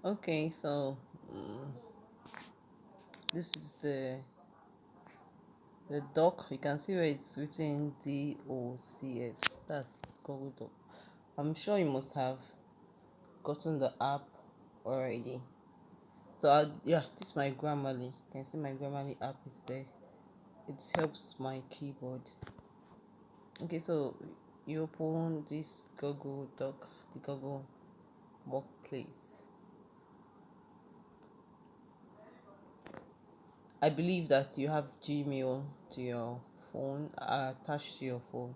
Okay, so this is the doc. You can see where it's written DOCS. That's Google Doc. I'm sure you must have gotten the app already. So yeah, this is my Grammarly. You can see my Grammarly app is there. It helps my keyboard. Okay, so you open this Google Doc, the Google Workplace. I believe that you have Gmail to your phone, attached to your phone.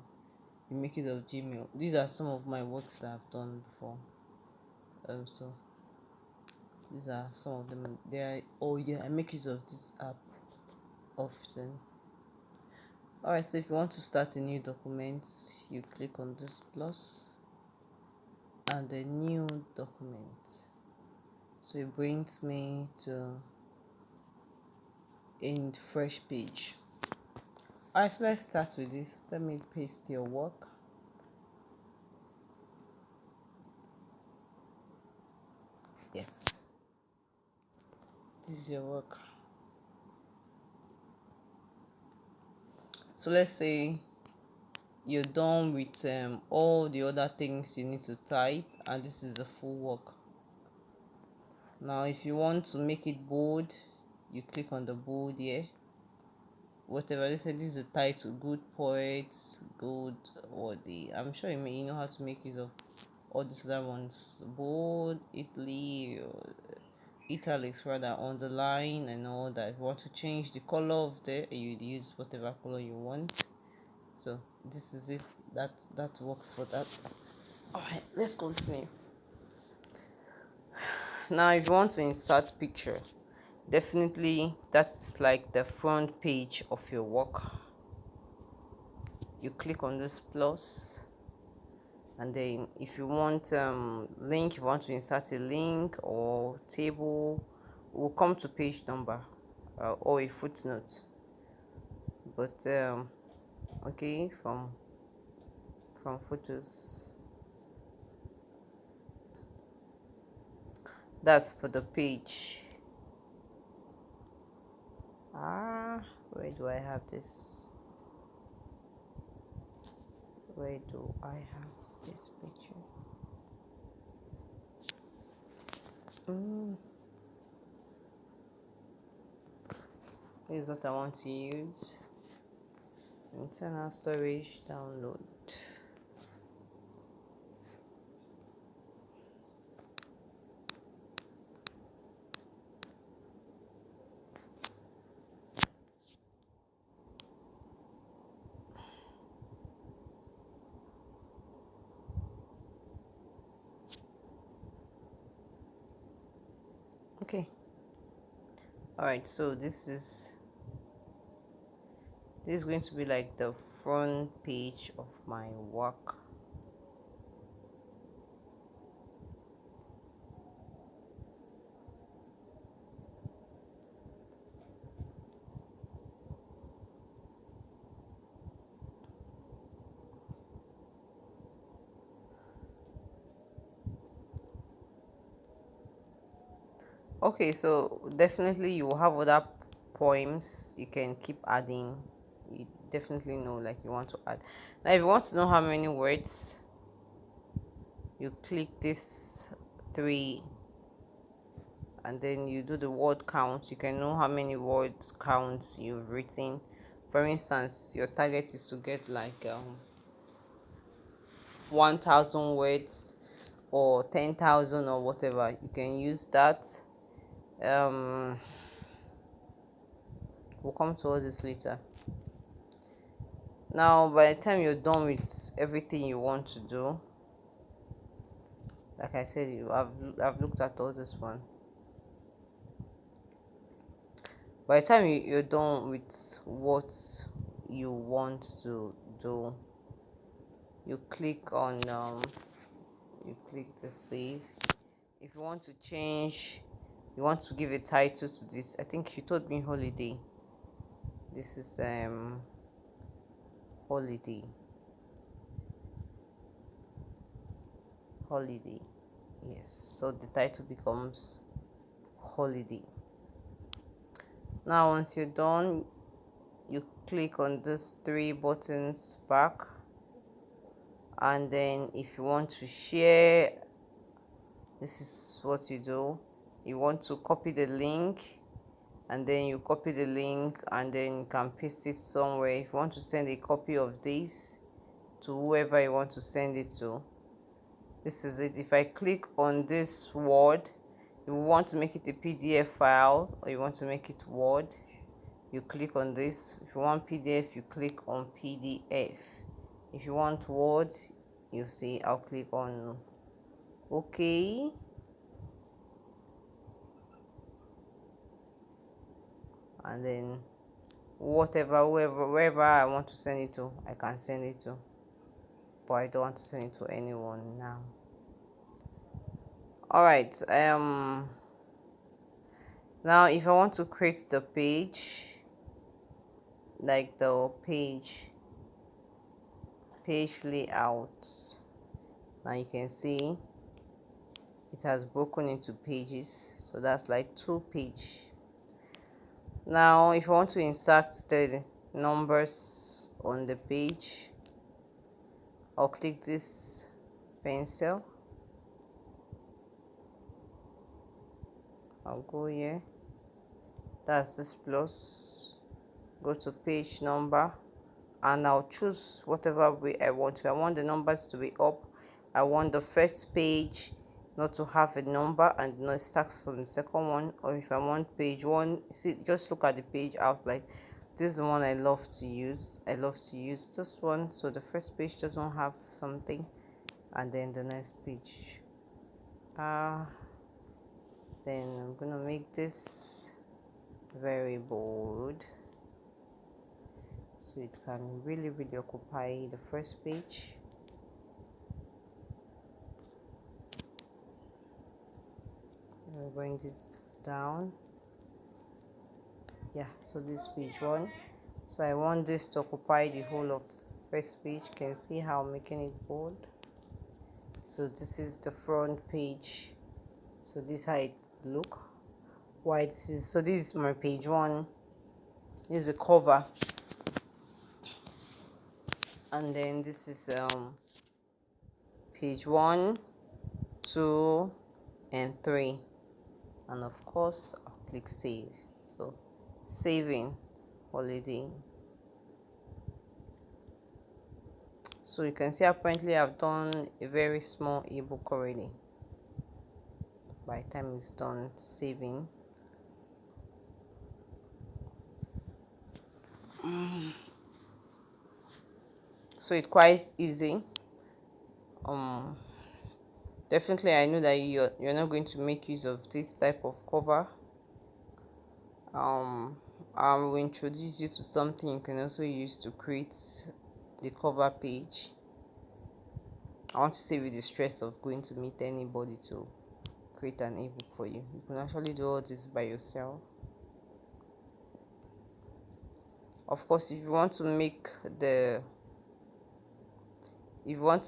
You make it of Gmail. These are some of my works that I've done before. So these are some of them. They are, oh yeah, I make use of this app often. Alright, so if you want to start a new document, you click on this plus and a new document. So it brings me to a fresh page. Alright, so let's start with this. Let me paste your work. Yes, this is your work. So let's say you're done with all the other things you need to type, and this is the full work. Now if you want to make it bold, you click on the bold here. Whatever they say, this is the title: good poets, good worthy. I'm sure you know how to make use of all these other ones: bold, italics rather, underline and all that. If you want to change the color of you use whatever color you want. So this is it. That works for that. Alright, let's continue. Now if you want to insert picture, definitely that's like the front page of your work. You click on this plus, and then if you want link, if you want to insert a link or table, will come to page number or a footnote. But okay, from photos, that's for the page. Where do I have this? Where do I have this picture? This is what I want to use. Internal storage download. Okay. Alright, so this is going to be like the front page of my work. Okay, so definitely you will have other poems you can keep adding. You definitely know, like, you want to add. Now if you want to know how many words, you click this three and then you do the word count. You can know how many word counts you've written. For instance, your target is to get like 1,000 words or 10,000 or whatever. You can use that. We'll come to all this later. Now by the time you're done with everything you want to do, like I said, I've looked at all this one. By the time you're done with what you want to do, you click on you click the save. If you want to change, you want to give a title to this. I think you told me holiday. This is holiday. Holiday. Yes. so the title becomes holiday. Now once you're done, you click on these three buttons back, and then if you want to share, this is what you do. You want to copy the link, and then you copy the link and then you can paste it somewhere. If you want to send a copy of this to whoever you want to send it to, this is it. If I click on this word, you want to make it a PDF file or you want to make it Word, you click on this. If you want PDF, you click on PDF. If you want Word, you see I'll click on OK. And then wherever I want to send it to, I can send it to, but I don't want to send it to anyone now. All right. Now if I want to create the page, like the page layout, now you can see it has broken into pages, so that's like 2 pages. Now if I want to insert the numbers on the page, I'll click this pencil, I'll go here, that's this plus, go to page number, and I'll choose whatever way I want to. I want the numbers to be up. I want the first page not to have a number and not start from the second one. Or if I want page 1, see, just look at the page out. Like this is the one I love to use. I love to use this one, so the first page doesn't have something, and then the next page. Then I'm gonna make this very bold, so it can really occupy the first page. We're bring this down. Yeah, so this page 1. So I want this to occupy the whole of first page. You can see how I'm making it bold. So this is the front page. So this is how it look. Why this is, so this is my page 1. This is a cover. And then this is page 1, 2, and 3. And of course I'll click save. So saving holiday. So you can see apparently I've done a very small ebook already. By the time it's done saving, so it's quite easy. Definitely I know that you're not going to make use of this type of cover. I will introduce you to something you can also use to create the cover page. I want to save you the stress of going to meet anybody to create an ebook for you. You can actually do all this by yourself. Of course, if you want to make the what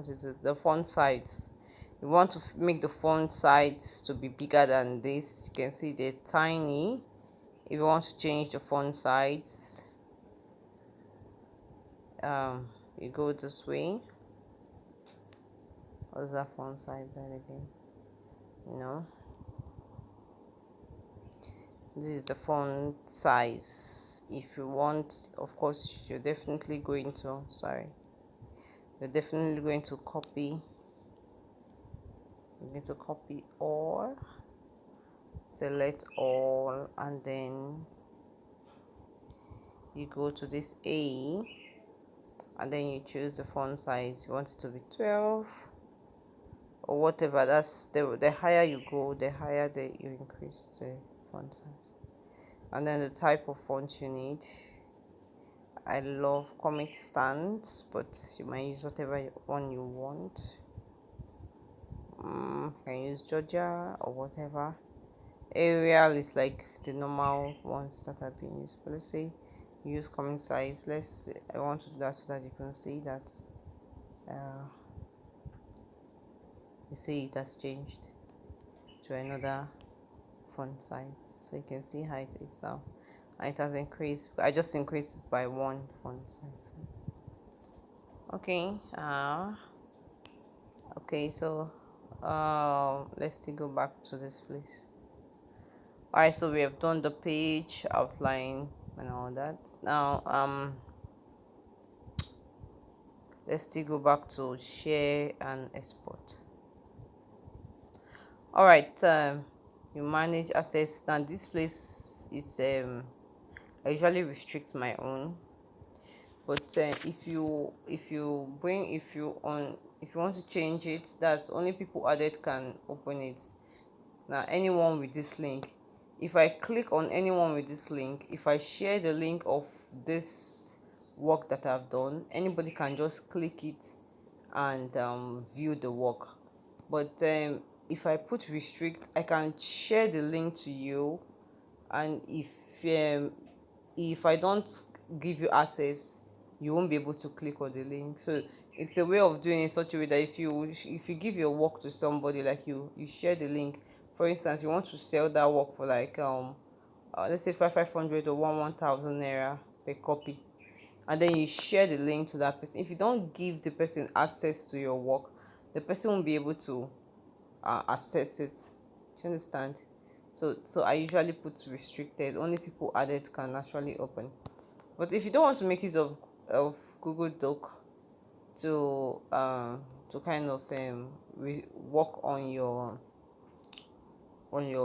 is it, the font size, you want to make the font size to be bigger than this, you can see they're tiny. If you want to change the font size, you go this way. What's that font size then again? This is the font size. If you want, of course, you're definitely going to copy. You're going to copy all, select all, and then you go to this A, and then you choose the font size. You want it to be 12 or whatever. That's the higher you go, the higher you increase the font size. And then the type of font you need. I love Comic Sans, but you might use whatever one you want. You can use Georgia or whatever. Arial is like the normal ones that have been used, but let's say use comment size. I want to do that so that you can see that you see it has changed to another font size, so you can see how it is now, and it has increased. I just increased it by one font size. Okay. Okay, so let's still go back to this place. All right, so we have done the page outline and all that. Now let's still go back to share and export. All right, you manage access. Now this place is I usually restrict my own, but if you want to change it, that's only people added can open it. Now anyone with this link, if I click on anyone with this link, if I share the link of this work that I've done, anybody can just click it and view the work. But if I put restrict, I can share the link to you, and if I don't give you access, you won't be able to click on the link. So it's a way of doing it in such a way that if you give your work to somebody, like you share the link. For instance, you want to sell that work for like let's say 500 or 1,000 naira per copy, and then you share the link to that person. If you don't give the person access to your work, the person won't be able to access it. Do you understand? So I usually put restricted. Only people added can actually open. But if you don't want to make use of Google Doc to kind of work on your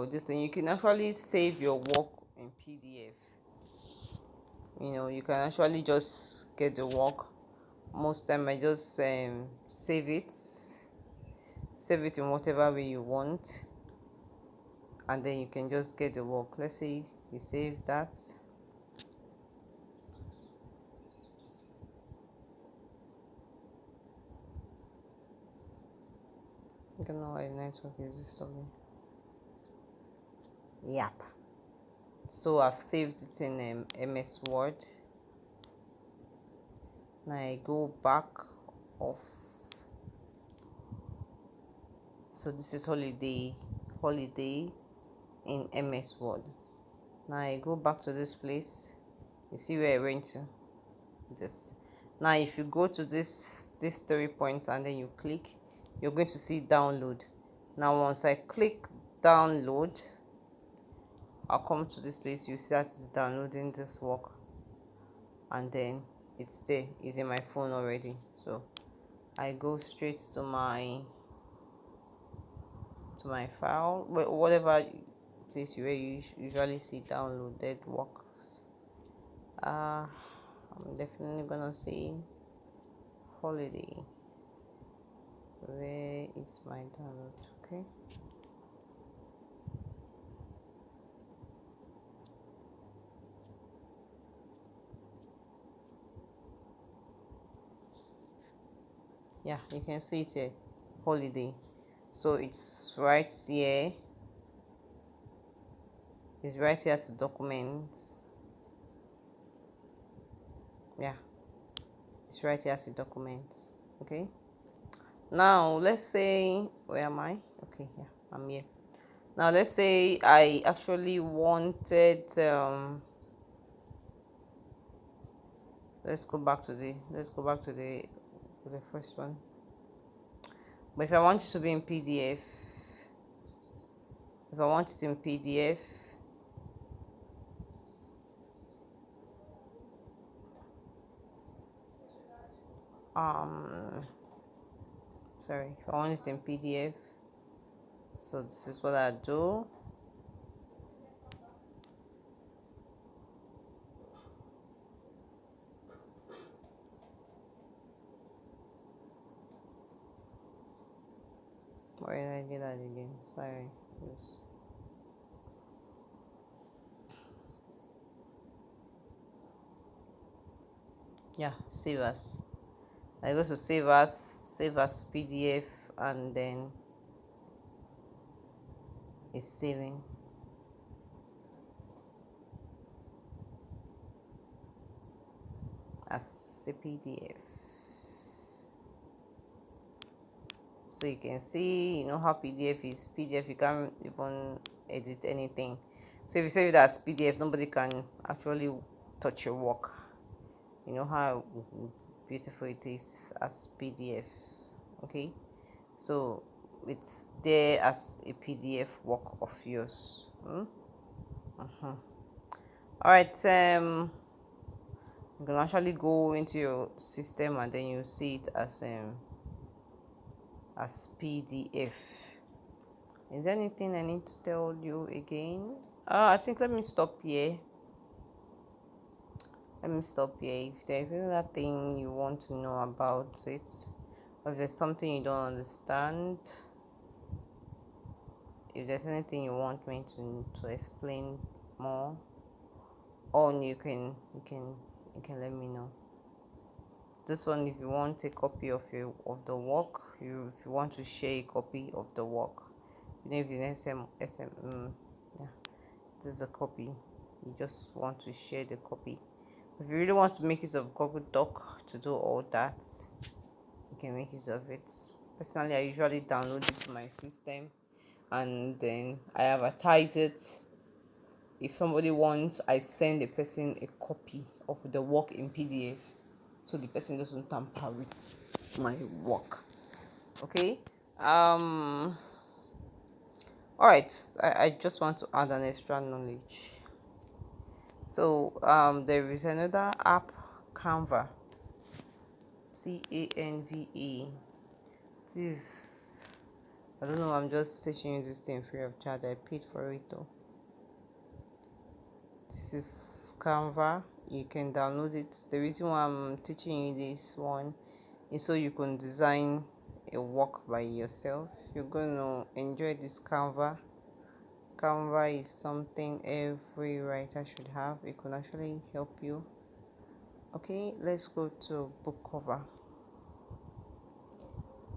this thing, you can actually save your work in PDF. You can actually just get the work. Most time I just save it in whatever way you want, and then you can just get the work. Let's say you save that. I don't know why network is disturbing. Yep. So I've saved it in MS Word. Now I go back off. So this is holiday in MS Word. Now I go back to this place. You see where I went to? This. Now if you go to this 3 points and then you click, you're going to see download. Now once I click download, I'll come to this place. You see that it's downloading this work, and then it's there. It's in my phone already. So I go straight to my file, whatever place where you usually see downloaded works. I'm definitely gonna say holiday. Where is my download? Okay. Yeah, you can see it here, holiday. So it's right here. It's right here as the documents. Yeah, it's right here as the documents. Okay. Now let's say, where am I? Okay, yeah, I'm here. Now let's say I actually wanted let's go back to the first one. But if I want it to be in PDF, if I want it in PDF, sorry, if I want it in PDF, so this is what I do. Where did I get that again? Sorry. Yes. Yeah, save as. I go to save as PDF, and then it's saving. as a PDF. So you can see, how PDF is. PDF, you can't even edit anything. So if you save it as PDF, nobody can actually touch your work. You know how beautiful it is as PDF. Okay, so it's there as a PDF work of yours. Uh-huh. All right. You can actually go into your system and then you see it as PDF. Is there anything I need to tell you again? I think let me stop here. If there's another thing you want to know about it, or if there's something you don't understand, if there's anything you want me to explain more, or you can let me know. This one, if you want a copy of the work, if you want to share a copy of the work, if in yeah, this is a copy. You just want to share the copy. If you really want to make use of Google Doc to do all that, you can make use of it. Personally, I usually download it to my system and then I advertise it. If somebody wants, I send the person a copy of the work in PDF so the person doesn't tamper with my work. Okay. All right. I just want to add an extra knowledge. So there is another app, Canva. Canva. This, I don't know. I'm just teaching you this thing free of charge. I paid for it though. This is Canva. You can download it. The reason why I'm teaching you this one is so you can design a work by yourself. You're going to enjoy this Canva. Canva is something every writer should have. It can actually help you. Okay, let's go to book cover.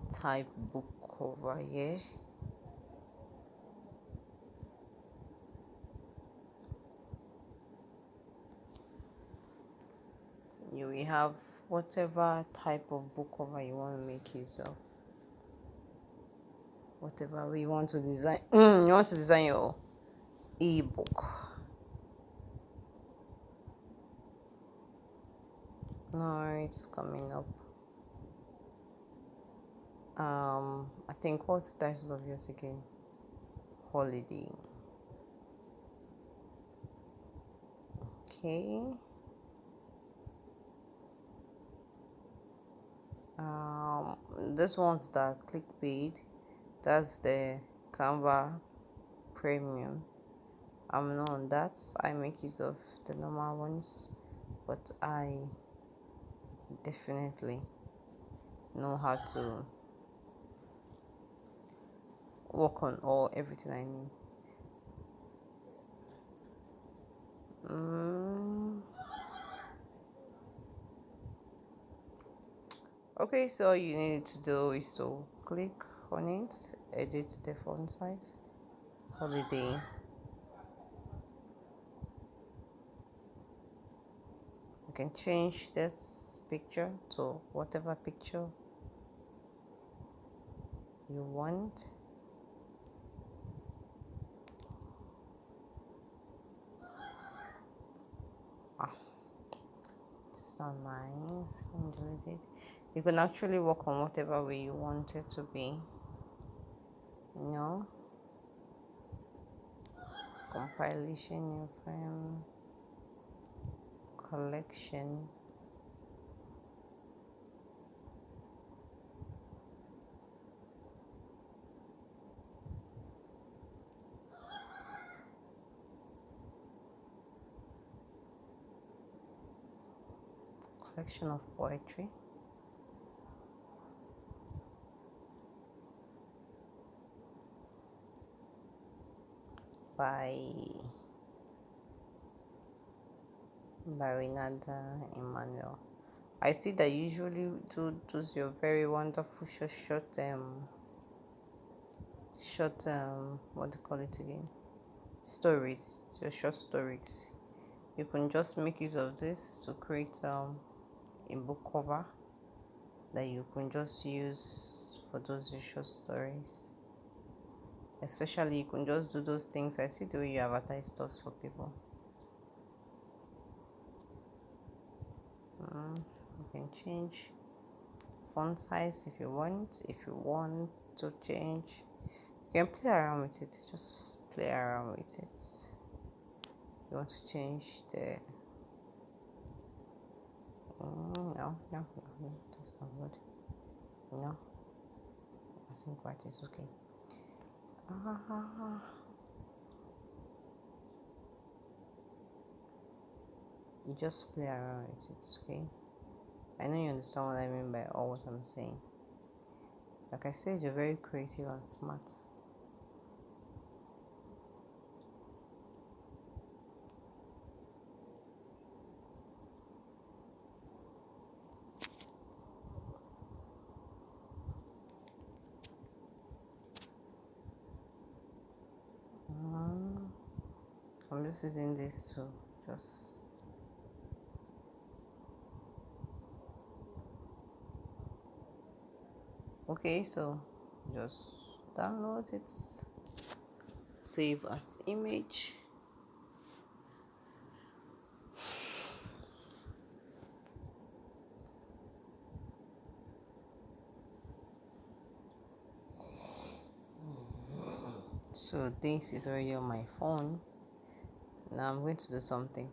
Type book cover here. You will have whatever type of book cover you want to make use of. Whatever way you want to design. You want to design your ebook. No, it's coming up. I think what's the title of yours again? Holiday. Okay. This one's the clickbait. That's the Canva Premium. I'm not on that. I make use of the normal ones, but I definitely know how to work on everything I need. Okay, so all you need to do is to click on it, edit the font size, holiday. You can change this picture to whatever picture you want. It's not nice. Delete it. You can actually work on whatever way you want it to be. Compilation of collection. Collection of poetry. By Renata Emmanuel. I see that you usually do those your very wonderful short what do you call it again? Stories, your short stories. You can just make use of this to create ebook cover that you can just use for those short stories. Especially you can just do those things. I see the way you advertise stuff for people. You can change font size if you want. If you want to change, you can play around with it. Just play around with it. You want to change the no, that's not good. No, I think white is okay. You just play around with it, okay? I know you understand what I mean by all what I'm saying. Like I said, you're very creative and smart. I'm just using this to just okay, so just download it, save as image. So this is already on my phone. Now I'm going to do something.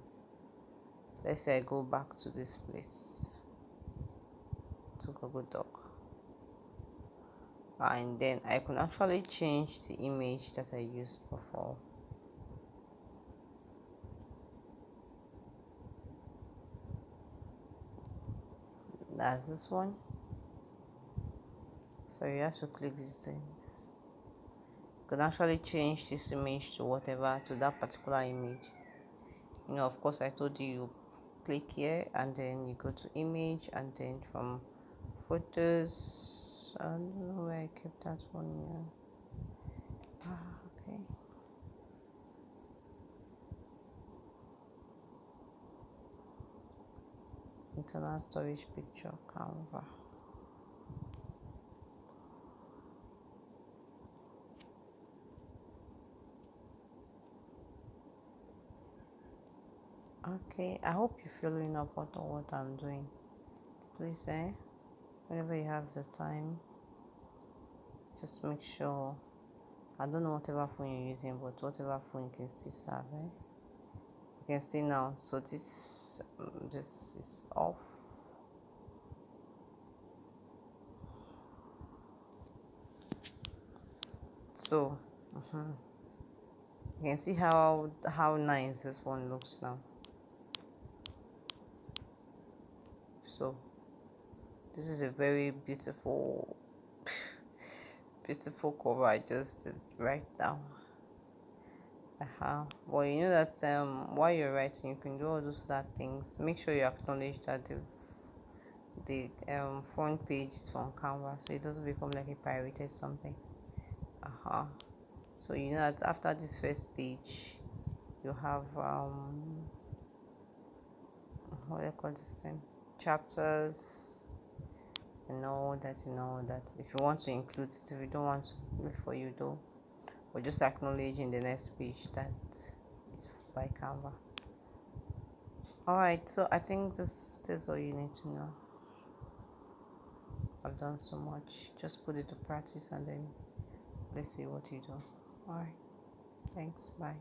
Let's say I go back to this place, to Google Doc, and then I can actually change the image that I used before. That's this one. So you have to click this thing. You can actually change this image to whatever, to that particular image. Of course, I told you click here and then you go to image, and then from photos, I don't know where I kept that one here. Okay. Internal storage picture, Canva. Okay, I hope you're following up what I'm doing. Please, whenever you have the time, just make sure. I don't know whatever phone you're using, but whatever phone you can still serve. You can see now. So this is off. So you can see how nice this one looks now. So this is a very beautiful cover I just did right now. Well, you know that while you're writing, you can do all those other things. Make sure you acknowledge that the front page is from Canva, so it doesn't become like a pirated something. So you know that after this first page, you have what do I call this thing? Chapters and all that. If you want to include it, if you don't want to, before you do, or just acknowledge in the next page that it's by Canva. Alright, so I think this is all you need to know. I've done so much. Just put it to practice and then let's see what you do. Alright, thanks, bye.